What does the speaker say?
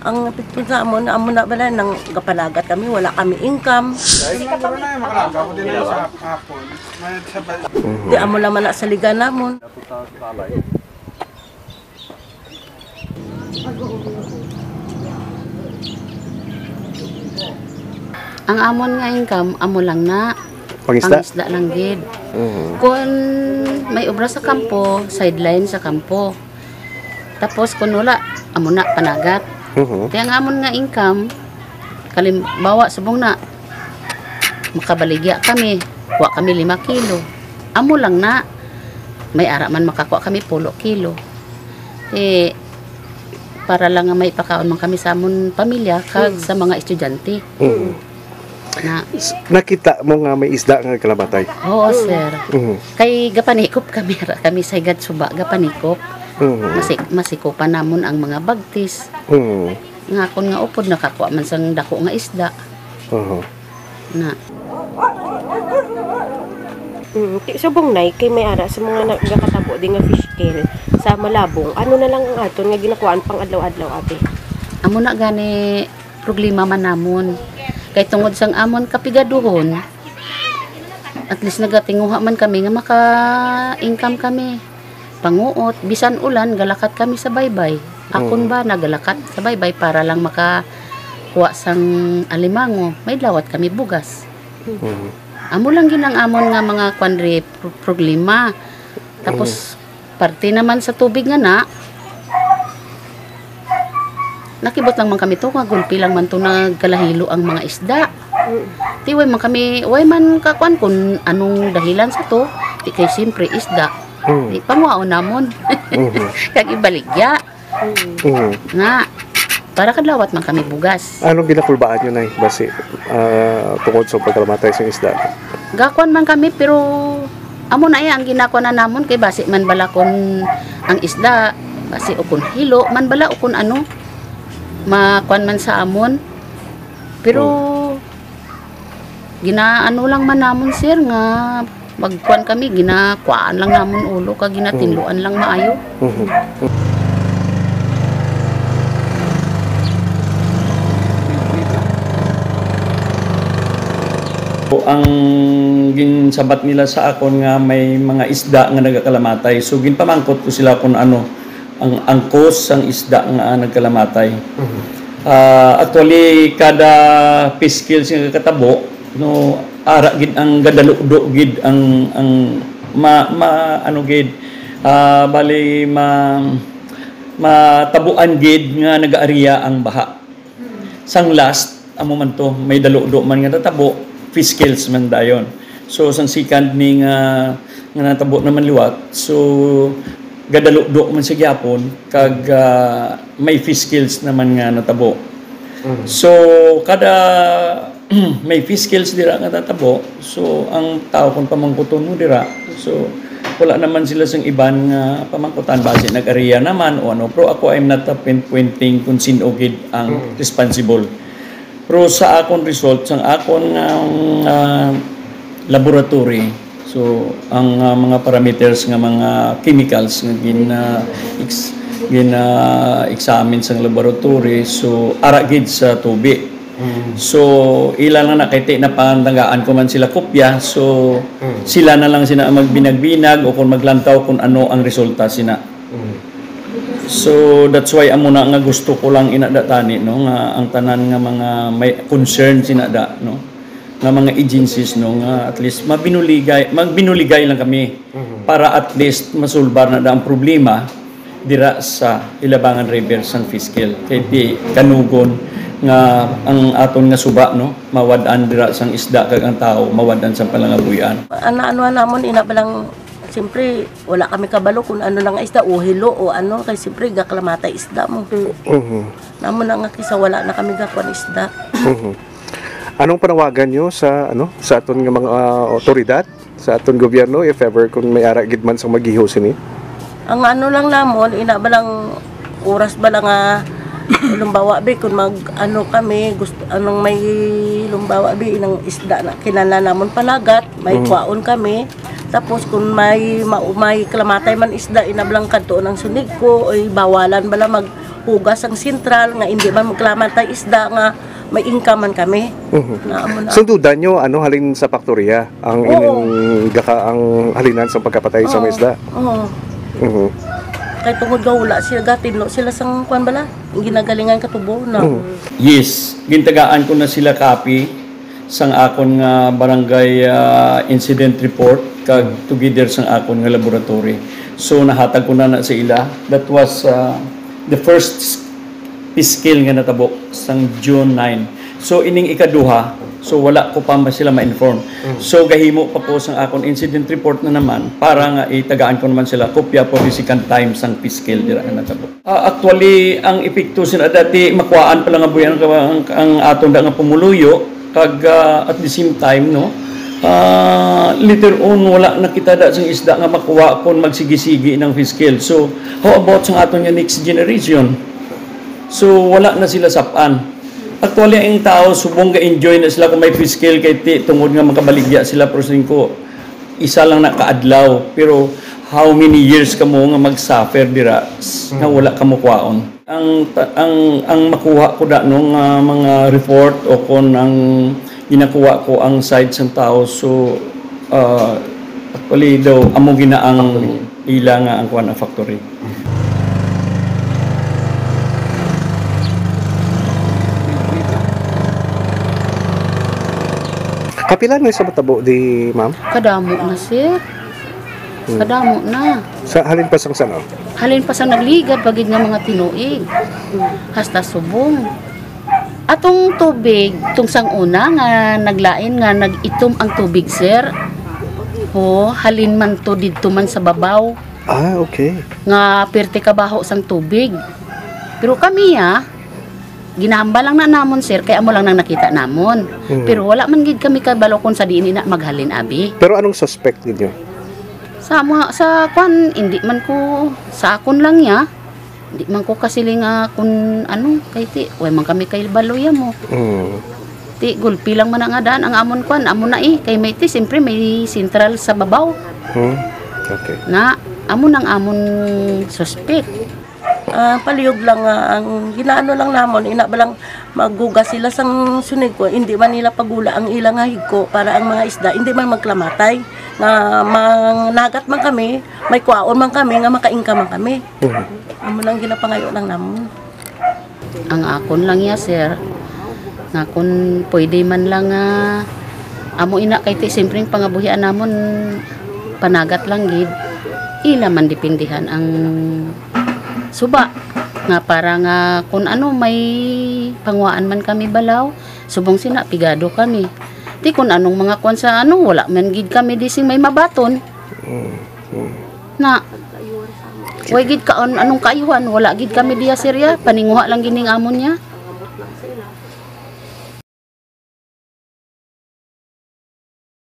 Ang pitpun sa amon na bala nang gapalagat kami, wala kami income. Di amo naman na sa liga namon. Ang amon nga income, amo lang na. Pangisda lang gid. Kung may obra sa kampo, sideline sa kampo. Tapos kung wala, amo na panagat. Kaya ang amon nga income, kalimbawa subong na, makabaligya kami, kuha kami 5 kilo. Amo lang na, may ara man makakuha kami 10 kilo. Para lang nga may pakaon man kami sa amon pamilya, kag sa mga estudyante. Nakita mo nga may isda nga kalamatay? Oo, sir. Kay gapanikop kami sa higad suba, gapanikop. Masikupan namon ang mga bagtis. Nga kon nga upod nakakuha man sang dako nga isda. Na. Subong nay kay may ara sa mga nagakatabo di nga fish kill sa Malabong. Ano na lang ang aton nga ginakuan pang adlaw-adlaw ate? Amo na gani problema man namon. Kay tungod sang amon kapigaduhon, at least nagatinguha man kami nga maka-income kami. Panguot, bisan ulan, galakat kami sa baybay. Akon ba, nagalakat sa baybay para lang makakuha sang alimango. May lawat kami bugas. Amo lang ginang amon nga mga kwanri problema. Tapos, parte naman sa tubig nga na, nakibot lang man kami to, nga gulpi lang man to nagkalahilo ang mga isda. Di way man kakuan kung anong dahilan sa to, di kay siyempre isda. Di panguaon namon. Kag ibaligya. Nga, para kadlawat man kami bugas. Anong ginakulbaan nyo na basi tungkol sa pagkalamatay sa isda? Gakuan man kami pero amo na ang ginakuan na namon kay basi man bala kun ang isda, basi o kun hilo, man bala o kun ano, makuan man sa amon. Pero ginaano lang man namon sir nga magkuan kami, ginakuan lang namon ulo kag ginatinluan lang maayo. Ang ginsabat nila sa akon nga may mga isda nga nagakalamatay. So ginpamangkot ko sila kung ano ang angkos ang isda nga nagkalamatay. Actually kada fish kills nga katabo no ara gid ang gadalukdo gid ang ano gid bali matabuan gid nga nagaariya ang baha. Sang last amo man to may dalukdo man nga natabo, fish kills man dayon. So sang second ni nga natabo naman liwat, so gadalukdo man sa gyapon kag may fish kills naman nga natabo. So kada may fish kills dira nga tatabo, so ang tao kung pamangkuton mo dira, so wala naman sila sang iban nga pamangkutan base nag-area naman o ano, pero ako I'm not pinpointing kung sino gid ang responsible. Pero sa akong result, sang akong laboratory, so ang mga parameters nga mga chemicals nga gina-examine sang laboratory, so ara gid sa tubig. So ilan na nakita na pandagaan ko man sila kopya, so sila na lang sina magbinag-binag o kung maglantaw kung ano ang resulta sina. So that's why amo na nga gusto ko lang inadatani no nga ang tanan nga mga may concern sinada no nga mga agencies no nga at least magbinuligay lang kami para at least masulbar na ang problema dira sa Ilabangan River sang Fiscal kay di kanugon nga ang aton nga suba no mawad-an dira sang isda kag ang tao mawad-an sa palangabuyan. Ano namon ina balang siyempre wala kami kabalo kung ano lang isda o hilo o ano kay siyempre gakalamatay isda mo. Namon na nga kisa wala na kami gakuan isda. Anong panawagan nyo sa sa aton nga mga otoridad, sa aton gobyerno if ever kung may ara gid man sa maghiho sini? Ang ano lang namon ina balang oras ba lang lumbawa bi kung mag ano kami gusto anong may lumbawa bi inang isda na kinala namon palagat may kwaon kami tapos kung may kalamatay man isda inablang kadto ng sunig ko ay bawalan bala mag pugas ang sentral nga hindi man maglaman tay isda nga may income man kami. Na amo na. So duda nyo, halin sa faktorya ang Oo. inyong ang halinan sa pagkapatay sa mga isda. Oo. Mhm. Kay tungod daw wala sila gatinlo sila sang kuan bala. Ang ginagalingan katubo na. Yes, gintagaan ko na sila copy sang akon nga barangay incident report kag together sang akon nga laboratory. So nahatag ko na sa ila. That was the first scale nga natabo sang June 9. So ining ikaduha, so wala ko pa sila ma-inform. So gahimo pa ko sang akon incident report na naman para nga itagaan ko naman sila kopya for the second time sang fiscal dira nga natabo. Actually ang epekto sila dati makuhaan pa lang nga buyan ang aton da nga pumuluyo kag at the same time no later on wala nakita da sang isda nga makuha kon magsigi-sigi ng fiscal. So how about sang aton nga next generation? So wala na sila sapan. Actually, ang tao, subong ga-enjoy na sila kung may fiscal kay tungod nga makabaligya sila. Pero ko, isa lang nakaadlaw. Pero how many years ka mo nga mag-suffer dira nga wala ka mo kwaon. Ang makuha ko da nung mga report o kung ang ginakuha ko ang side ng tao. So, actually daw, amo ginaang ila nga ang kuha na factory. Kapilan na sa matabo di ma'am? Kadamo na, sir. Kadamo na. Sa halin pa sang sano? Halin pa sa nagligad pagid nga mga tinuig. Hasta subong. Atong tubig, tung sang una nga naglain nga nagitom ang tubig, sir. O halin man to didto man sa babaw Ah, okay. nga perti kabaho sang tubig. Pero kami ginahamba lang na namon, sir, kaya amo lang nang nakita namon. Pero wala man gid kami kabalo kung sa diin na maghalin abi. Pero anong suspect ninyo? Sa kwan hindi man ko sa akon lang Hindi man ko kasiling kun ano kay ti, way man kami kay baloya mo. Ti gulpi lang man nga daan ang amon kwan, amon na kay may ti siyempre may sentral sa babaw. Okay. Na amon ang amon suspect. Palihog lang ang ginaano lang namon ina balang maggugas sila sang sunig ko hindi man nila pagula ang ilang higko para ang mga isda hindi man magklamatay nga mangnagat man kami may kuwaon man kami nga makaingka man kami. Amo lang ginapangayo lang namon. Ang akon lang sir nga kung pwede man lang amo ina kay ti siyempre pangabuhian namon panagat lang gid ila man dipindihan ang suba nga para nga kung ano may pangwaan man kami balaw subong sina pigado kami ti kung anong mga kwan sa wala man gid kami dising may mabaton na way gid kaon anong kaayuhan wala gid kami diya serya paninguha lang gining amon niya